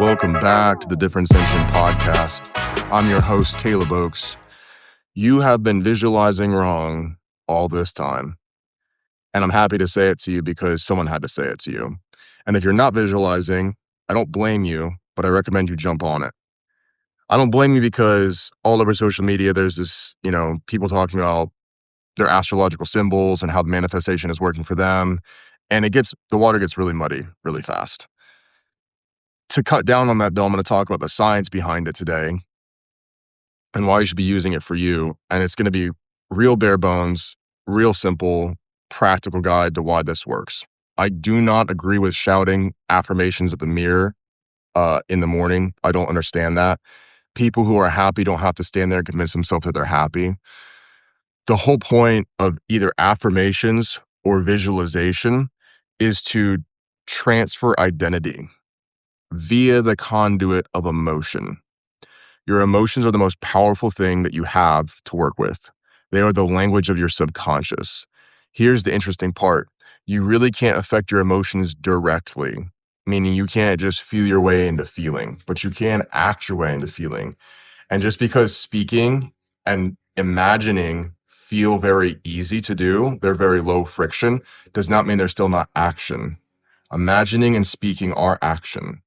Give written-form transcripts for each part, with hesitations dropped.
Welcome back to the Differentiation Podcast. I'm your host, Caleb Oakes. You have been visualizing wrong all this time. And I'm happy to say it to you because someone had to say it to you. And if you're not visualizing, I don't blame you, but I recommend you jump on it. I don't blame you because all over social media, there's this, people talking about their astrological symbols and how the manifestation is working for them. And the water gets really muddy really fast. To cut down on that, though, I'm going to talk about the science behind it today and why you should be using it for you. And it's going to be real bare bones, real simple, practical guide to why this works. I do not agree with shouting affirmations at the mirror in the morning. I don't understand that. People who are happy don't have to stand there and convince themselves that they're happy. The whole point of either affirmations or visualization is to transfer identity via the conduit of emotion. Your emotions are the most powerful thing that you have to work with. They are the language of your subconscious. Here's the interesting part. You really can't affect your emotions directly, meaning you can't just feel your way into feeling, but you can act your way into feeling. And just because speaking and imagining feel very easy to do, they're very low friction, does not mean they're still not action. Imagining and speaking are action.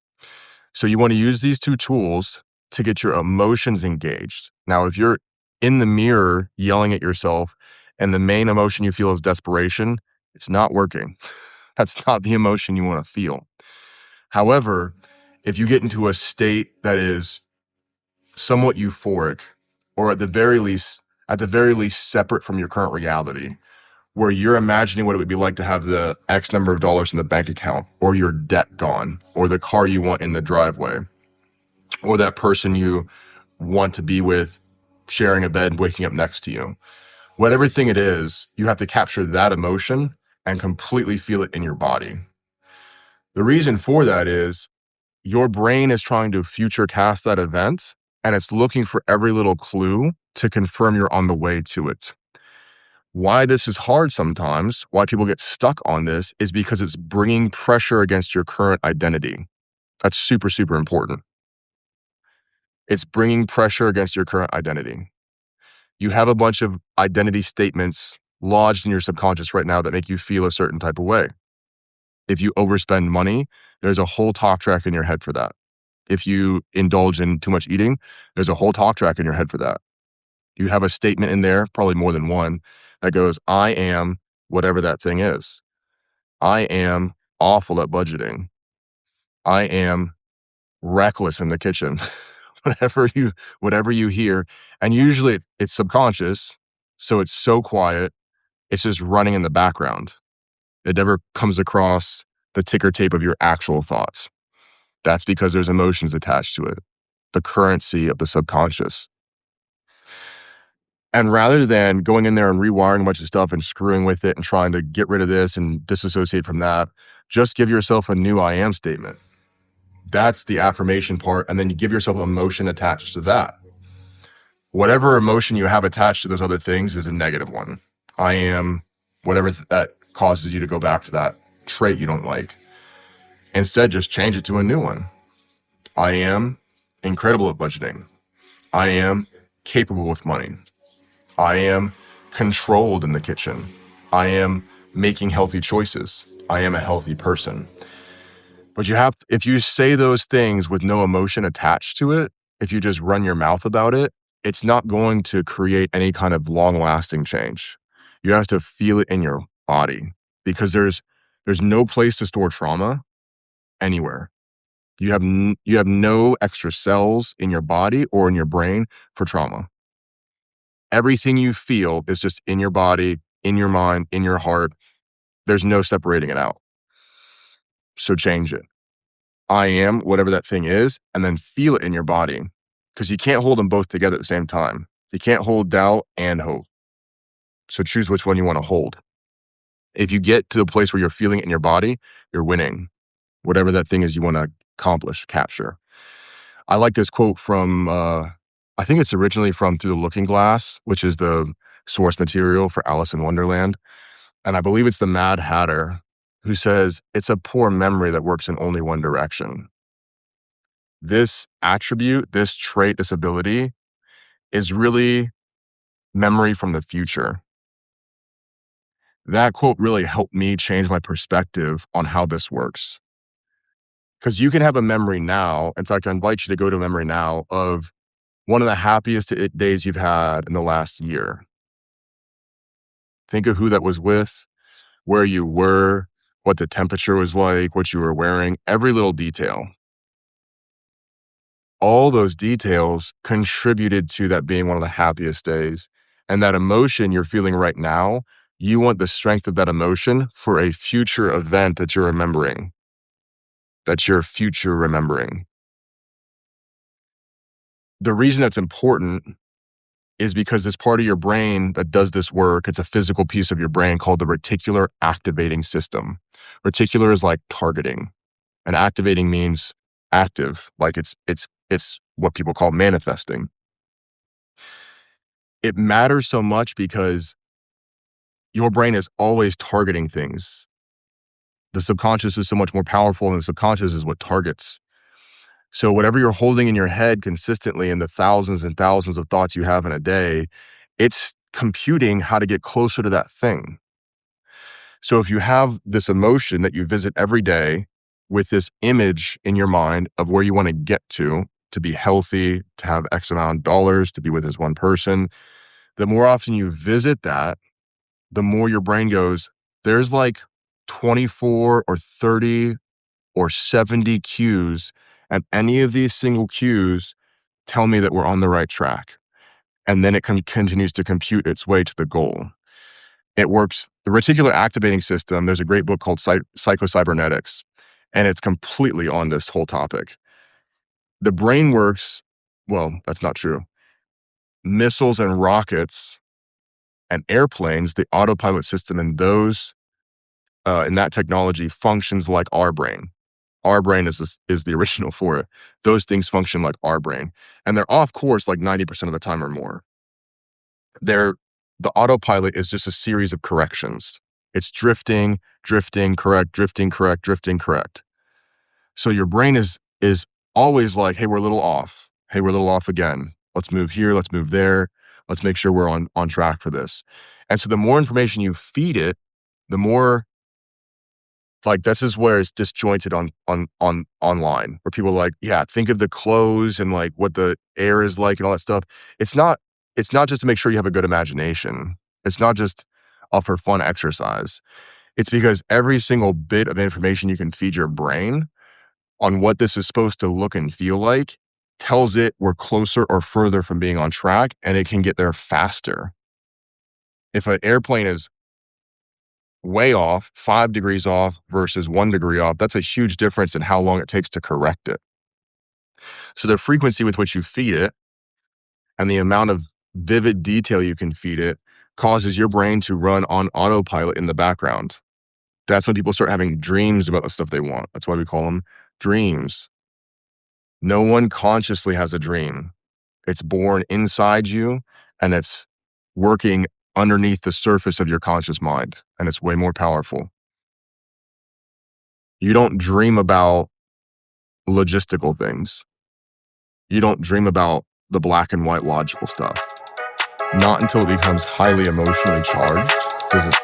So you want to use these two tools to get your emotions engaged. Now, if you're in the mirror yelling at yourself and the main emotion you feel is desperation, it's not working. That's not the emotion you want to feel. However, if you get into a state that is somewhat euphoric, or at the very least separate from your current reality, where you're imagining what it would be like to have the X number of dollars in the bank account, or your debt gone, or the car you want in the driveway, or that person you want to be with sharing a bed, waking up next to you. Whatever thing it is, you have to capture that emotion and completely feel it in your body. The reason for that is your brain is trying to future cast that event, and it's looking for every little clue to confirm you're on the way to it. Why this is hard sometimes, why people get stuck on this, is because it's bringing pressure against your current identity. That's super, super important. It's bringing pressure against your current identity. You have a bunch of identity statements lodged in your subconscious right now that make you feel a certain type of way. If you overspend money, there's a whole talk track in your head for that. If you indulge in too much eating, there's a whole talk track in your head for that. You have a statement in there, probably more than one, that goes, I am whatever that thing is. I am awful at budgeting. I am reckless in the kitchen. whatever you hear. And usually it's subconscious. So it's so quiet. It's just running in the background. It never comes across the ticker tape of your actual thoughts. That's because there's emotions attached to it, the currency of the subconscious. And rather than going in there and rewiring a bunch of stuff and screwing with it and trying to get rid of this and disassociate from that, just give yourself a new I am statement. That's the affirmation part. And then you give yourself emotion attached to that. Whatever emotion you have attached to those other things is a negative one. I am whatever that causes you to go back to that trait you don't like. Instead, just change it to a new one. I am incredible at budgeting. I am capable with money. I am controlled in the kitchen. I am making healthy choices. I am a healthy person. But if you say those things with no emotion attached to it, if you just run your mouth about it, it's not going to create any kind of long-lasting change. You have to feel it in your body because there's no place to store trauma anywhere. You have no extra cells in your body or in your brain for trauma. Everything you feel is just in your body, in your mind, in your heart. There's no separating it out. So change it. I am whatever that thing is, and then feel it in your body, because you can't hold them both together at the same time. You can't hold doubt and hope. So choose which one you want to hold. If you get to the place where you're feeling it in your body, you're winning. Whatever that thing is you want to accomplish, capture. I like this quote from, I think it's originally from Through the Looking Glass, which is the source material for Alice in Wonderland. And I believe it's the Mad Hatter who says, it's a poor memory that works in only one direction. this attribute, this trait, this ability is really memory from the future. That quote really helped me change my perspective on how this works. Because you can have a memory now. In fact, I invite you to go to a memory now of one of the happiest days you've had in the last year. Think of who that was with, where you were, what the temperature was like, what you were wearing, every little detail. All those details contributed to that being one of the happiest days. And that emotion you're feeling right now, you want the strength of that emotion for a future event that you're remembering, that you're future remembering. The reason that's important is because this part of your brain that does this work, it's a physical piece of your brain called the reticular activating system. Reticular is like targeting, and activating means active, like it's what people call manifesting. It matters so much because your brain is always targeting things. The subconscious is so much more powerful, and the subconscious is what targets. So whatever you're holding in your head consistently in the thousands and thousands of thoughts you have in a day, it's computing how to get closer to that thing. So if you have this emotion that you visit every day with this image in your mind of where you want to get to be healthy, to have X amount of dollars, to be with this one person, the more often you visit that, the more your brain goes, there's like 24 or 30 or 70 cues, and any of these single cues tell me that we're on the right track. And then it continues to compute its way to the goal. It works. The reticular activating system, there's a great book called Psychocybernetics, and it's completely on this whole topic. The brain works, well, that's not true. Missiles and rockets and airplanes, the autopilot system in those, in that technology functions like our brain. Our brain is the original for it. Those things function like our brain, and they're off course like 90% of the time or more. The autopilot is just a series of corrections. It's drifting, correct, drifting, correct, drifting, correct. So your brain is always like, hey, we're a little off. Hey, we're a little off again. Let's move here. Let's move there. Let's make sure we're on track for this. And so the more information you feed it, the more, like, this is where it's disjointed on online, where people are like, yeah, think of the clothes and like what the air is like and all that stuff. It's not just to make sure you have a good imagination. It's not just for fun exercise. It's because every single bit of information you can feed your brain on what this is supposed to look and feel like tells it we're closer or further from being on track, and it can get there faster. If an airplane is way off, 5 degrees off versus 1 degree off, that's a huge difference in how long it takes to correct it. So the frequency with which you feed it and the amount of vivid detail you can feed it causes your brain to run on autopilot in the background. That's when people start having dreams about the stuff they want. That's why we call them dreams. No one consciously has a dream. It's born inside you, and it's working underneath the surface of your conscious mind, and it's way more powerful. You don't dream about logistical things. You don't dream about the black and white logical stuff. Not until it becomes highly emotionally charged does it